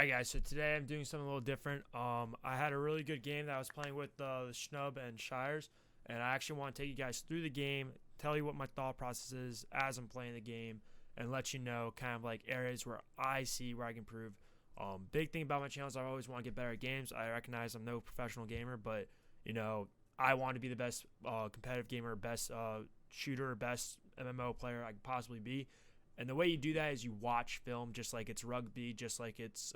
Alright guys, so today I'm doing something a little different. I had a really good game that I was playing with the Schnub and Shires, and I actually want to take you guys through the game, tell you what my thought process is as I'm playing the game, and let you know kind of like areas where I see where I can improve. Big thing about my channel is I always want to get better at games. I recognize I'm no professional gamer, but I want to be the best competitive gamer, best shooter, best MMO player I could possibly be. And the way you do that is you watch film, just like it's rugby, just like it's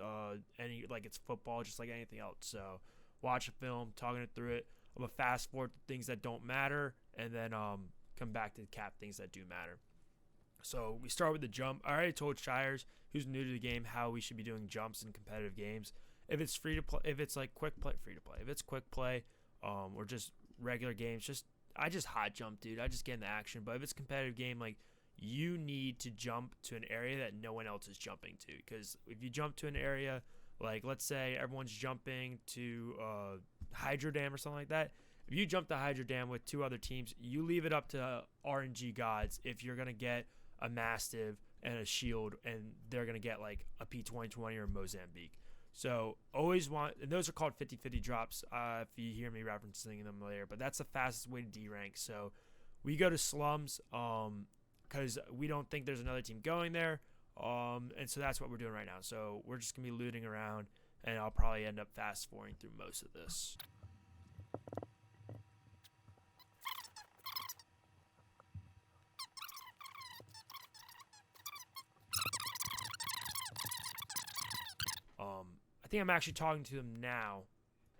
it's football, just like anything else. So watch a film, talking it through it. I'm gonna fast forward to things that don't matter, and then come back to cap things that do matter. So we start with the jump. I already told Shires, who's new to the game, how we should be doing jumps in competitive games. If it's free to play, if it's like quick play, free to play. If it's quick play, or just regular games, I just hot jump, dude. I just get in the action. But if it's competitive game, like, you need to jump to an area that no one else is jumping to, because if you jump to an area, like let's say everyone's jumping to Hydro Dam or something like that, if you jump to Hydro Dam with two other teams, you leave it up to RNG gods if you're gonna get a Mastiff and a Shield, and they're gonna get like a P2020 or a Mozambique. So always want, and those are called 50-50 drops if you hear me referencing them later, but that's the fastest way to D rank. So we go to slums because we don't think there's another team going there, and so that's what we're doing right now. So we're just gonna be looting around, and I'll probably end up fast forwarding through most of this. I think I'm actually talking to them now.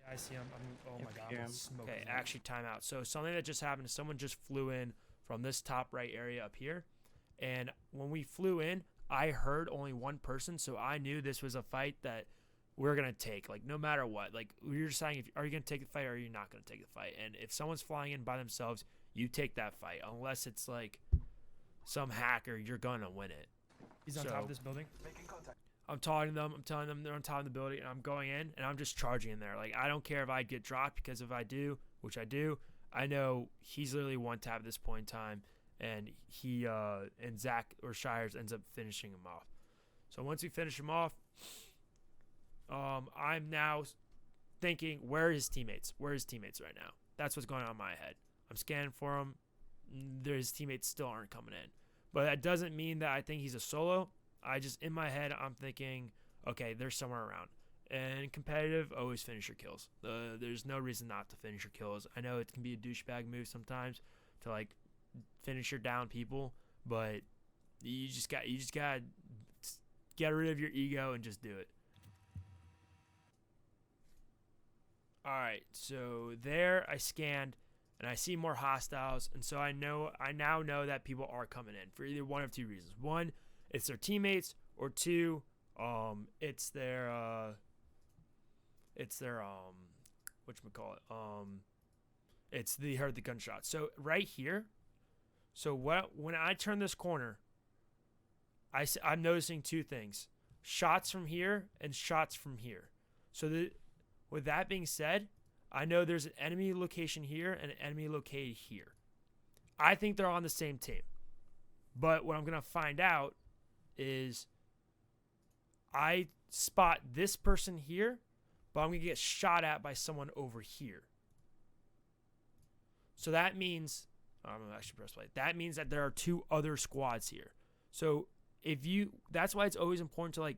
Yeah, I see him. Oh my god, I'm smoking. Okay, actually time out. So something that just happened is someone just flew in from this top right area up here, and when we flew in, I heard only one person, so I knew this was a fight that we're gonna take, like, no matter what. Like, we're deciding, if are you gonna take the fight or are you not gonna take the fight. And if someone's flying in by themselves, you take that fight, unless it's like some hacker. You're gonna win it. He's on top of this building. Making contact. I'm talking to them. I'm telling them they're on top of the building, and I'm going in, and I'm just charging in there. Like, I don't care if I get dropped, because if I do, which I do, I know he's literally one tap at this point in time, and he and Zach or Shires ends up finishing him off. So once we finish him off, I'm now thinking, where are his teammates? Where are his teammates right now? That's what's going on in my head. I'm scanning for him. His teammates still aren't coming in. But that doesn't mean that I think he's a solo. I just, in my head, I'm thinking, okay, they're somewhere around. And competitive, always finish your kills. There's no reason not to finish your kills. I know it can be a douchebag move sometimes to, like, finish your down people, but you just gotta get rid of your ego and just do it. Alright, so there I scanned, and I see more hostiles, and so I now know that people are coming in for either one of two reasons. One, it's their teammates, or two, it's their it's they heard the gunshot. So right here, so when I turn this corner, I'm noticing two things: shots from here and shots from here. So with that being said, I know there's an enemy location here and an enemy located here. I think they're on the same team, but what I'm gonna find out is I spot this person here, but I'm going to get shot at by someone over here. So that means, I'm going to actually press play. That means that there are two other squads here. So that's why it's always important to like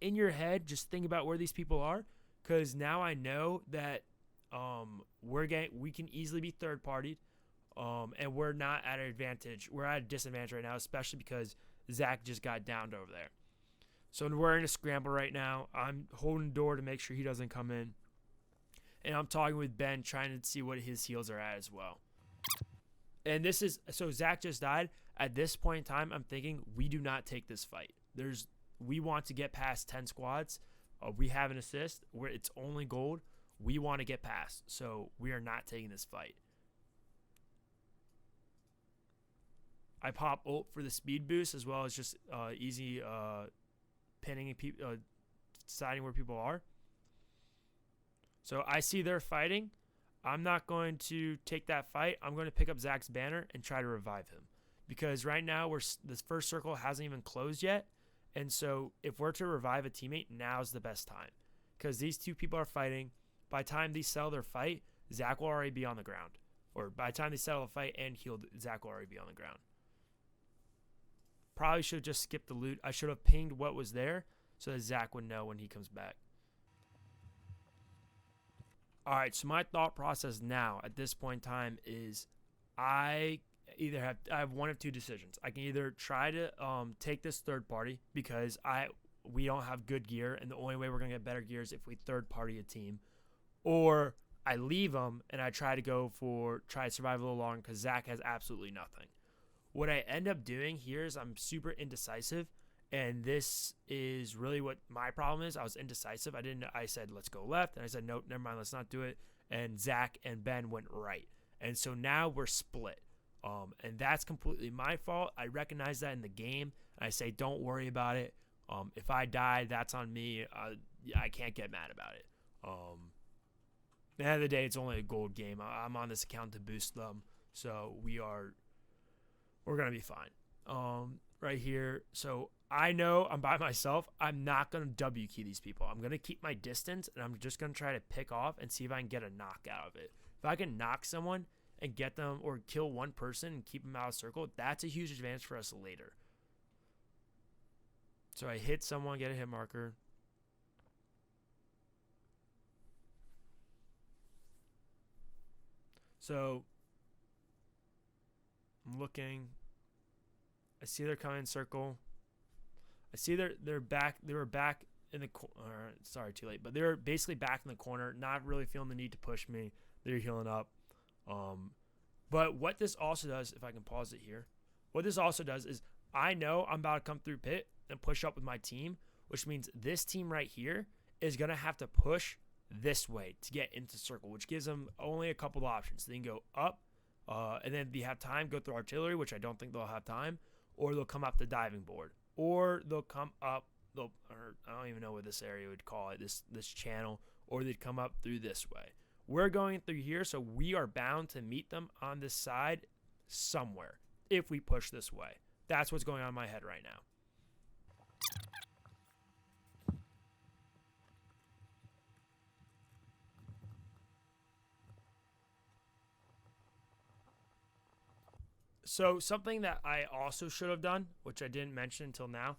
in your head, just think about where these people are, because now I know that we can easily be third partied, and we're not at an advantage. We're at a disadvantage right now, especially because Zach just got downed over there. So we're in a scramble right now. I'm holding the door to make sure he doesn't come in. And I'm talking with Ben, trying to see what his heals are at as well. And so Zach just died. At this point in time, I'm thinking we do not take this fight. We want to get past 10 squads. We have an assist where it's only gold. We want to get past. So we are not taking this fight. I pop ult for the speed boost, as well as just easy pinning people, deciding where people are. So I see they're fighting. I'm not going to take that fight. I'm going to pick up Zach's banner and try to revive him, because right now this first circle hasn't even closed yet, And so if we're to revive a teammate, now's the best time. Because these two people are fighting. By the time they settle their fight, Zach will already be on the ground. Or by the time they settle the fight and healed, Zach will already be on the ground. Probably should have just skipped the loot. I should have pinged what was there so that Zach would know when he comes back. All right, so my thought process now at this point in time is I have one of two decisions. I can either try to take this third party because we don't have good gear, and the only way we're going to get better gear is if we third party a team, or I leave them and I try to survive a little longer because Zach has absolutely nothing. What I end up doing here is I'm super indecisive, and this is really what my problem is. I was indecisive. I said, let's go left, and I said, nope, never mind, let's not do it. And Zach and Ben went right. And so now we're split. And that's completely my fault. I recognize that in the game, and I say, don't worry about it. If I die, that's on me. I can't get mad about it. At the end of the day, it's only a gold game. I'm on this account to boost them, so we're going to be fine. Right here. So I know I'm by myself. I'm not going to W key these people. I'm going to keep my distance, and I'm just going to try to pick off and see if I can get a knock out of it. If I can knock someone and get them or kill one person and keep them out of circle, that's a huge advantage for us later. So I hit someone, get a hit marker. So I'm looking. I see they're coming in circle. I see they're back. They were back in the corner. Sorry, too late. But they were basically back in the corner, not really feeling the need to push me. They're healing up. But what this also does, if I can pause it here, what this also does is I know I'm about to come through pit and push up with my team, which means this team right here is going to have to push this way to get into circle, which gives them only a couple of options. They can go up, and then if you have time, go through artillery, which I don't think they'll have time, or they'll come up the diving board, or they'll come up, or I don't even know what this area would call it, this channel, or they'd come up through this way. We're going through here, so we are bound to meet them on this side somewhere if we push this way. That's what's going on in my head right now. So something that I also should have done, which I didn't mention until now,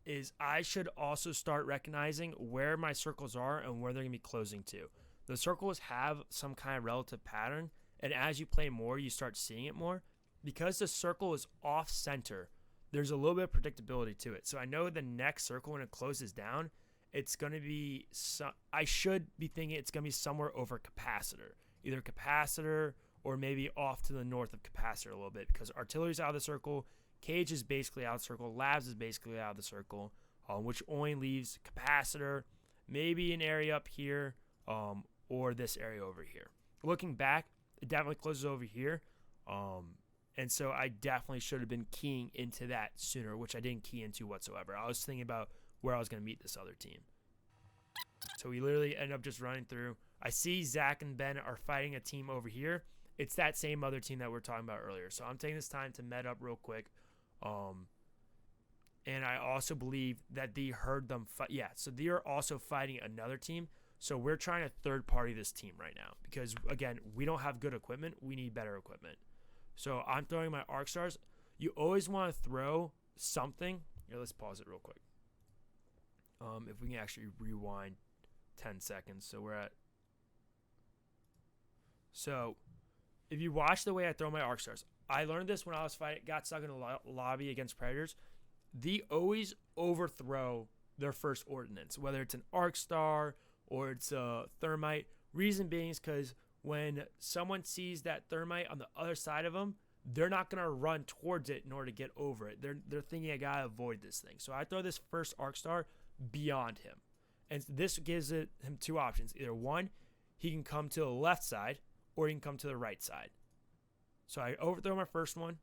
is I should also start recognizing where my circles are and where they're going to be closing to. The circles have some kind of relative pattern, and as you play more, you start seeing it more. Because the circle is off-center, there's a little bit of predictability to it. So I know the next circle, when it closes down, it's going to be I should be thinking it's going to be somewhere over capacitor. Either capacitor or maybe off to the north of capacitor a little bit, because artillery's out of the circle, cage is basically out of the circle, labs is basically out of the circle, which only leaves capacitor, maybe an area up here, or this area over here. Looking back, it definitely closes over here, and so I definitely should have been keying into that sooner, which I didn't key into whatsoever. I was thinking about where I was going to meet this other team. So we literally end up just running through. I see Zach and Ben are fighting a team over here. It's that same other team that we were talking about earlier. So I'm taking this time to med up real quick. And I also believe that they heard them fight. Yeah, so they are also fighting another team. So we're trying to third party this team right now because, again, we don't have good equipment. We need better equipment. So I'm throwing my arc stars. You always want to throw something. Here, let's pause it real quick. If we can actually rewind 10 seconds. So we're at. So if you watch the way I throw my arc stars, I learned this when I was fighting, got stuck in a lobby against predators. They always overthrow their first ordnance, whether it's an arc star or it's a thermite. Reason being is because when someone sees that thermite on the other side of them, they're not going to run towards it in order to get over it. They're thinking, I got to avoid this thing. So I throw this first arc star beyond him. And this gives him two options. Either one, he can come to the left side, or he can come to the right side. So I overthrow my first one,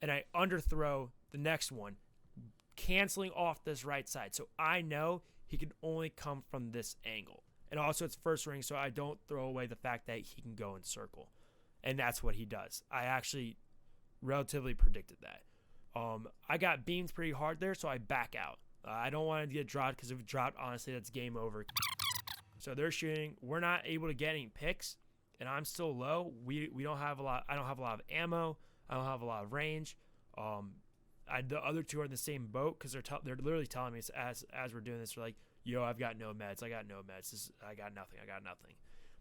and I underthrow the next one, canceling off this right side. So I know he can only come from this angle. And also it's first ring, so I don't throw away the fact that he can go in circle. And that's what he does. I actually relatively predicted that. I got beamed pretty hard there, so I back out. I don't want to get dropped, because if it dropped, honestly, that's game over. So they're shooting. We're not able to get any picks, and I'm still low. We don't have a lot. I don't have a lot of ammo. I don't have a lot of range. The other two are in the same boat, because they're literally telling me as we're doing this, they're like, yo, I've got no meds. I got no meds. I got nothing. I got nothing.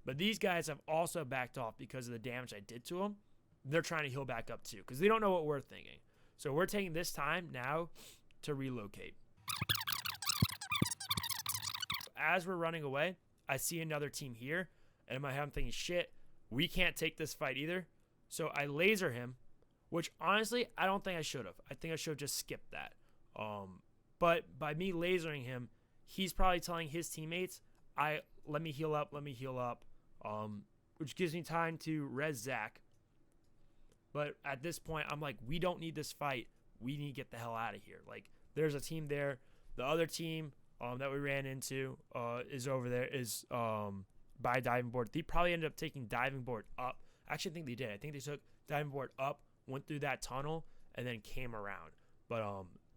But these guys have also backed off because of the damage I did to them. They're trying to heal back up too, because they don't know what we're thinking. So we're taking this time now to relocate. As we're running away, I see another team here, and in my head I'm thinking, shit, we can't take this fight either. So I laser him, which honestly, I don't think I should have. I think I should have just skipped that. But by me lasering him, he's probably telling his teammates, let me heal up, which gives me time to res Zach. But at this point, I'm like, we don't need this fight. We need to get the hell out of here. Like, there's a team there. The other team that we ran into is over there, is by diving board. They probably ended up taking diving board up. I actually think they did. I think they took diving board up, went through that tunnel, and then came around. But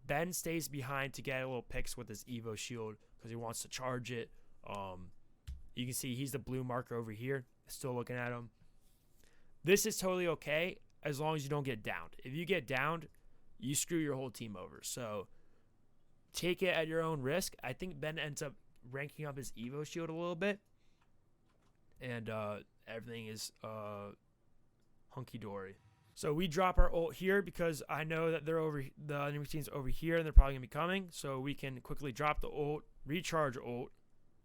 Ben stays behind to get a little picks with his Evo shield because he wants to charge it. You can see he's the blue marker over here. Still looking at him. This is totally okay as long as you don't get downed. If you get downed, you screw your whole team over. So take it at your own risk. I think Ben ends up ranking up his Evo shield a little bit. And everything is hunky-dory. So we drop our ult here because I know that the enemy team's over here and they're probably going to be coming. So we can quickly drop the ult, recharge ult,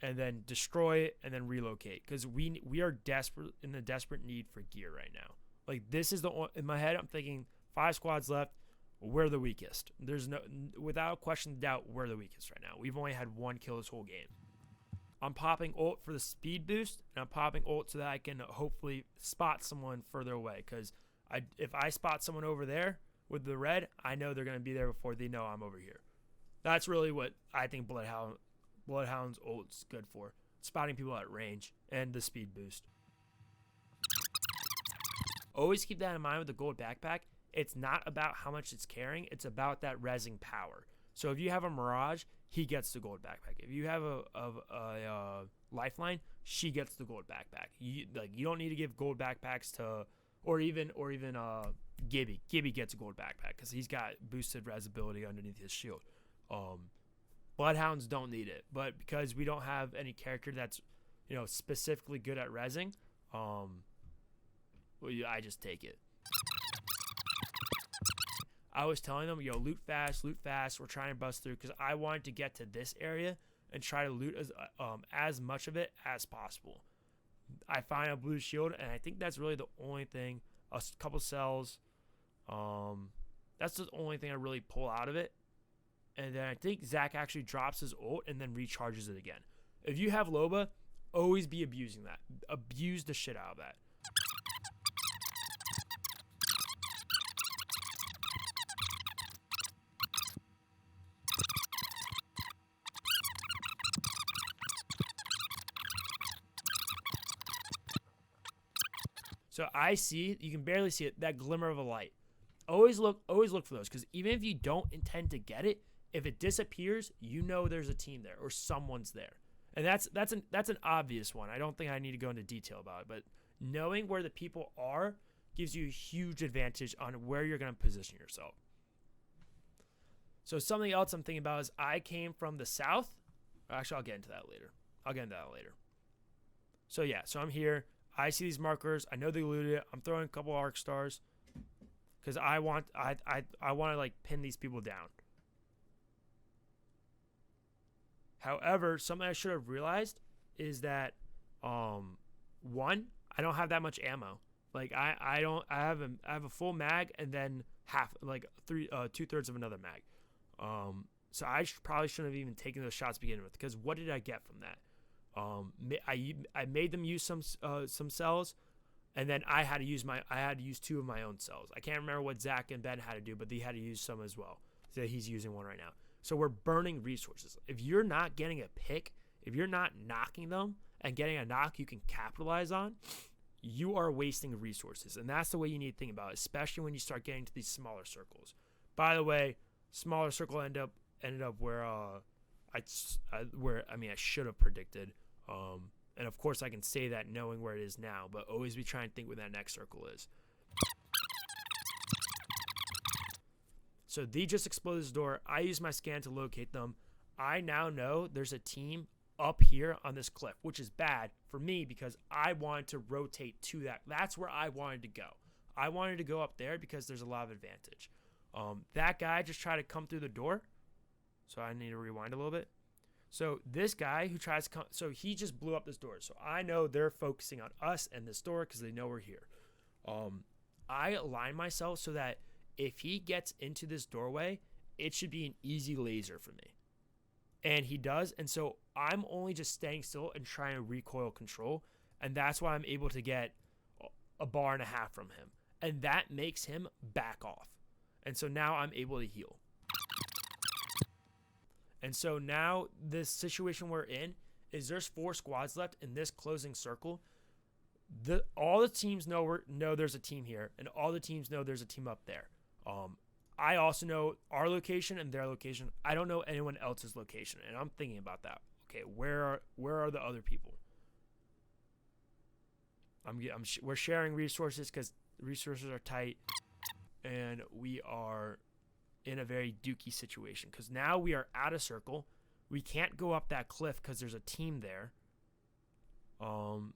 and then destroy it and then relocate. Because we are in a desperate need for gear right now. Like, this is in my head, I'm thinking 5 squads left. We're the weakest. There's no, without question of doubt, we're the weakest right now. We've only had 1 kill this whole game. I'm popping ult for the speed boost, and I'm popping ult so that I can hopefully spot someone further away. Because if I spot someone over there with the red, I know they're going to be there before they know I'm over here. That's really what I think Bloodhound's ult's good for. Spotting people at range and the speed boost. Always keep that in mind with the gold backpack. It's not about how much it's carrying. It's about that rezzing power. So if you have a Mirage, he gets the gold backpack. If you have a Lifeline, she gets the gold backpack. You don't need to give gold backpacks to, or even Gibby. Gibby gets a gold backpack because he's got boosted res ability underneath his shield. Bloodhounds don't need it, but because we don't have any character that's specifically good at rezzing, I just take it. I was telling them, loot fast. We're trying to bust through because I wanted to get to this area and try to loot as much of it as possible. I find a blue shield, and I think that's really the only thing. A couple cells. That's the only thing I really pull out of it. And then I think Zach actually drops his ult and then recharges it again. If you have Loba, always be abusing that. Abuse the shit out of that. So I see, you can barely see it, that glimmer of a light. Always look for those, because even if you don't intend to get it, if it disappears, there's a team there or someone's there. And that's an obvious one. I don't think I need to go into detail about it, but knowing where the people are gives you a huge advantage on where you're going to position yourself. So something else I'm thinking about is I came from the south. Actually, I'll get into that later. So yeah, so I'm here. I see these markers. I know they looted it. I'm throwing a couple arc stars because I want to pin these people down. However, something I should have realized is that one, I don't have that much ammo. Like I have a full mag and then half, like 2/3 of another mag. So I probably shouldn't have even taken those shots to begin with, because what did I get from that? I made them use some cells, and then I had to use 2 of my own cells. I can't remember what Zach and Ben had to do, but they had to use some as well. So he's using one right now. So we're burning resources. If you're not getting a pick, if you're not knocking them and getting a knock you can capitalize on, you are wasting resources. And that's the way you need to think about it, especially when you start getting to these smaller circles. By the way, smaller circle ended up where I should have predicted. And of course I can say that knowing where it is now, but always be trying to think where that next circle is. So they just exploded this door. I used my scan to locate them. I now know there's a team up here on this cliff, which is bad for me because I wanted to rotate to that. That's where I wanted to go. I wanted to go up there because there's a lot of advantage. That guy just tried to come through the door. So I need to rewind a little bit. So this guy who tries to come, so he just blew up this door. So I know they're focusing on us and this door because they know we're here. I align myself so that if he gets into this doorway, it should be an easy laser for me. And he does. And so I'm only just staying still and trying to recoil control. And that's why I'm able to get a bar and a half from him. And that makes him back off. And so now I'm able to heal. And so now this situation we're in is there's 4 squads left in this closing circle. All the teams know there's a team here, and all the teams know there's a team up there. I also know our location and their location. I don't know anyone else's location, and I'm thinking about that. Okay, where are the other people? We're sharing resources because resources are tight, and we are in a very dookie situation because now we are out of circle. We can't go up that cliff because there's a team there. And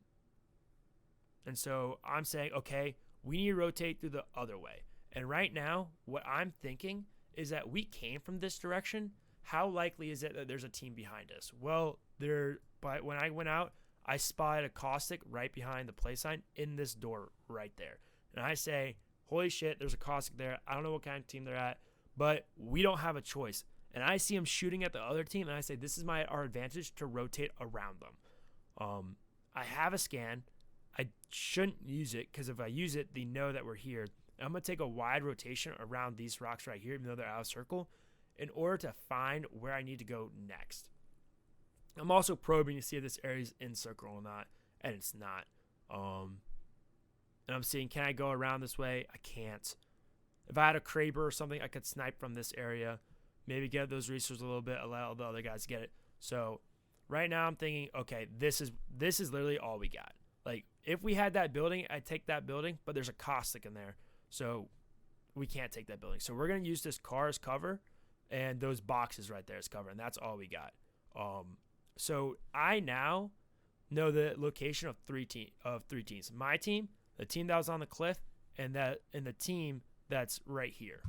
so I'm saying, okay, we need to rotate through the other way. And right now, what I'm thinking is that we came from this direction. How likely is it that there's a team behind us? Well, but when I went out, I spotted a caustic right behind the play sign in this door right there. And I say, holy shit, there's a caustic there. I don't know what kind of team they're at, but we don't have a choice. And I see him shooting at the other team, and I say, this is our advantage to rotate around them. I have a scan. I shouldn't use it because if I use it, they know that we're here. I'm going to take a wide rotation around these rocks right here, even though they're out of circle, in order to find where I need to go next. I'm also probing to see if this area is in circle or not, and it's not. And I'm seeing, can I go around this way? I can't. If I had a Kraber or something, I could snipe from this area, maybe get those resources a little bit, allow the other guys to get it. So right now I'm thinking, okay, this is literally all we got. Like, if we had that building, I'd take that building, but there's a caustic in there. So we can't take that building. So we're going to use this car as cover and those boxes right there as cover, and that's all we got. So I now know the location of three teams. My team, the team that was on the cliff, and the team that's right here.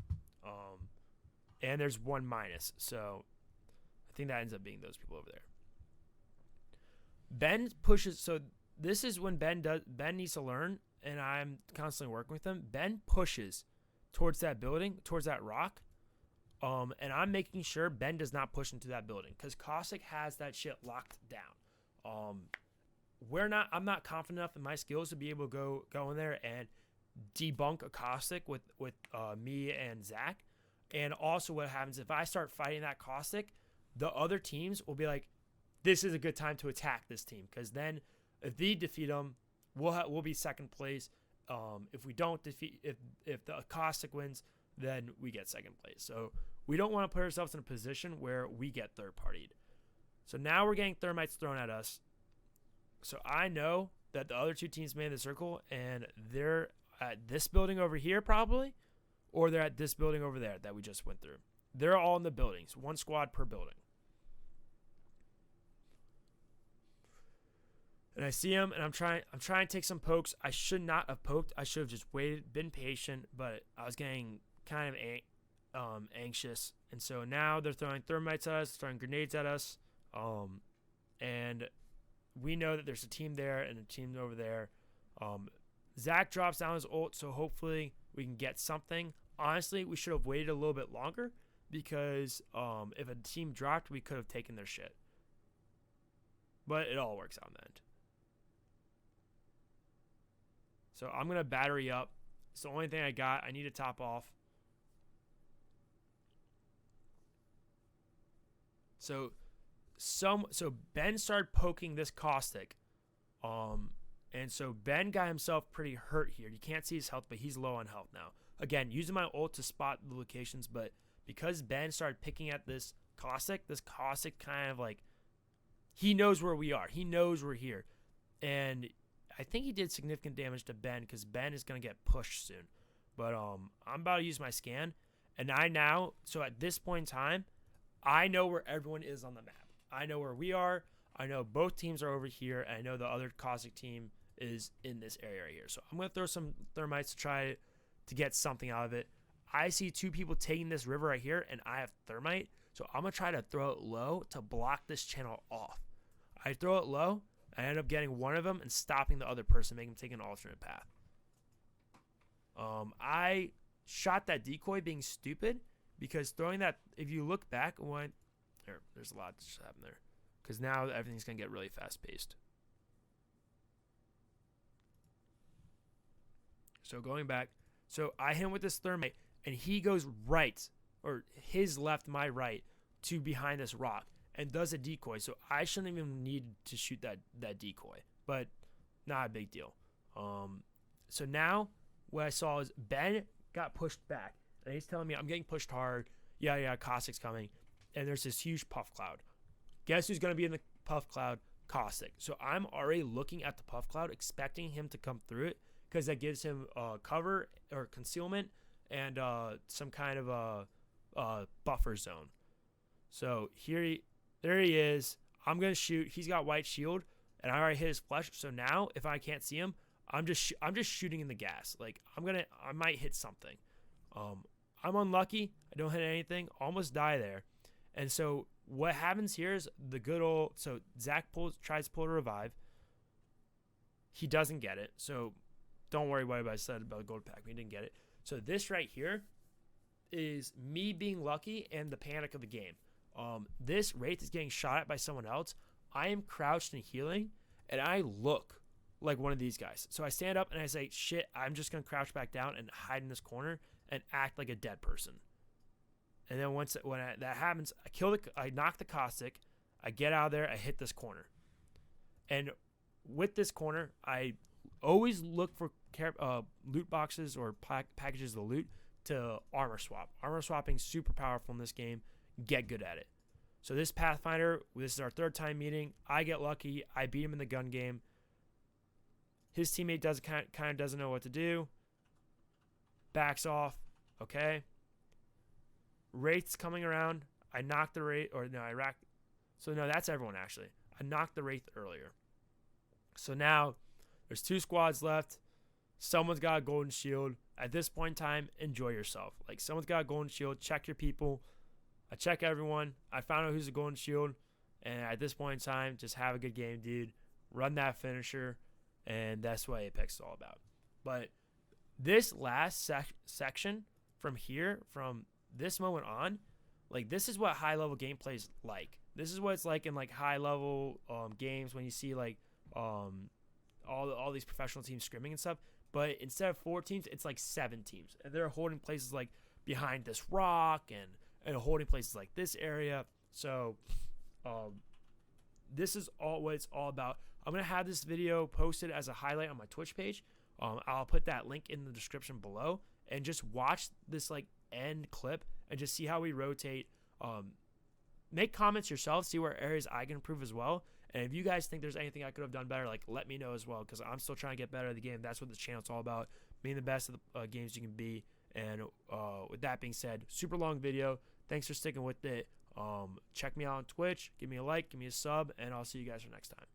And there's one minus. So I think that ends up being those people over there. Ben pushes, so this is when Ben needs to learn, and I'm constantly working with him. Ben pushes towards that building, towards that rock, and I'm making sure Ben does not push into that building because Caustic has that shit locked down. I'm not confident enough in my skills to be able to go in there and debunk a Caustic with me and Zach. And also what happens if I start fighting that Caustic, the other teams will be like, this is a good time to attack this team because then if they defeat them, we'll be second place. If we don't defeat, if the Caustic wins, then we get second place. So we don't want to put ourselves in a position where we get third partied. So now we're getting thermites thrown at us. So I know that the other two teams made the circle, and they're at this building over here probably, or they're at this building over there that we just went through. They're all in the buildings, one squad per building. And I see him, and I'm trying to take some pokes. I should not have poked. I should have just waited, been patient, but I was getting kind of anxious. And so now they're throwing thermites at us, throwing grenades at us, and we know that there's a team there and a team over there. Zach drops down his ult, so hopefully we can get something. Honestly, we should have waited a little bit longer because if a team dropped, we could have taken their shit. But it all works out in the end. So I'm going to battery up. It's the only thing I got. I need to top off. So Ben started poking this Caustic. And so Ben got himself pretty hurt here. You can't see his health, but he's low on health now. Again, using my ult to spot the locations, but because Ben started picking at this Caustic kind of like, he knows where we are. He knows we're here. And I think he did significant damage to Ben because Ben is going to get pushed soon. But I'm about to use my scan. And so at this point in time, I know where everyone is on the map. I know where we are. I know both teams are over here. And I know the other Caustic team is in this area right here. So I'm going to throw some thermites to try to get something out of it. I see two people taking this river right here, and I have thermite. So I'm going to try to throw it low to block this channel off. I throw it low. I end up getting one of them and stopping the other person, making him take an alternate path. I shot that decoy being stupid because throwing that, if you look back, there's a lot that just happened there. Because now everything's going to get really fast-paced. So going back. So I hit him with this thermite, and he goes right, or his left, my right, to behind this rock, and does a decoy. So I shouldn't even need to shoot that decoy, but not a big deal. So now what I saw is Ben got pushed back, and he's telling me I'm getting pushed hard. Yeah, Caustic's coming, and there's this huge puff cloud. Guess who's going to be in the puff cloud? Caustic. So I'm already looking at the puff cloud, expecting him to come through it, because that gives him cover or concealment and some kind of a buffer zone. So there he is. I'm gonna shoot. He's got white shield, and I already hit his flesh. So now, if I can't see him, I'm just shooting in the gas. Like I might hit something. I'm unlucky. I don't hit anything. Almost die there. And so what happens here is the good old. So Zach tries to pull a revive. He doesn't get it. So don't worry what I said about gold pack. We didn't get it. So this right here is me being lucky and the panic of the game. This Wraith is getting shot at by someone else. I am crouched and healing, and I look like one of these guys. So I stand up and I say, shit, I'm just going to crouch back down and hide in this corner and act like a dead person. And then when that happens, I knock the Caustic, I get out of there, I hit this corner. And with this corner, I always look for loot boxes or packages of loot to armor swap. Armor swapping is super powerful in this game. Get good at it. So this Pathfinder, this is our third time meeting. I get lucky. I beat him in the gun game. His teammate kind of doesn't know what to do. Backs off. Okay. Wraith's coming around. I knocked the Wraith, So no, that's everyone actually. I knocked the Wraith earlier. So now there's 2 squads left. Someone's got a golden shield. At this point in time, enjoy yourself. Like, someone's got a golden shield. Check your people. I check everyone. I found out who's a golden shield. And at this point in time, just have a good game, dude. Run that finisher. And that's what Apex is all about. But this last section from here, from this moment on, like, this is what high-level gameplay is like. This is what it's like in, like, high-level games when you see, like, all these professional teams scrimming and stuff. But instead of 4 teams, it's like 7 teams. And they're holding places like behind this rock and holding places like this area. So this is all what it's all about. I'm going to have this video posted as a highlight on my Twitch page. I'll put that link in the description below. And just watch this like end clip and just see how we rotate. Make comments yourself. See where areas I can improve as well. And if you guys think there's anything I could have done better, like, let me know as well, because I'm still trying to get better at the game. That's what the channel's all about, being the best of the games you can be. And with that being said, super long video. Thanks for sticking with it. Check me out on Twitch. Give me a like, give me a sub, and I'll see you guys for next time.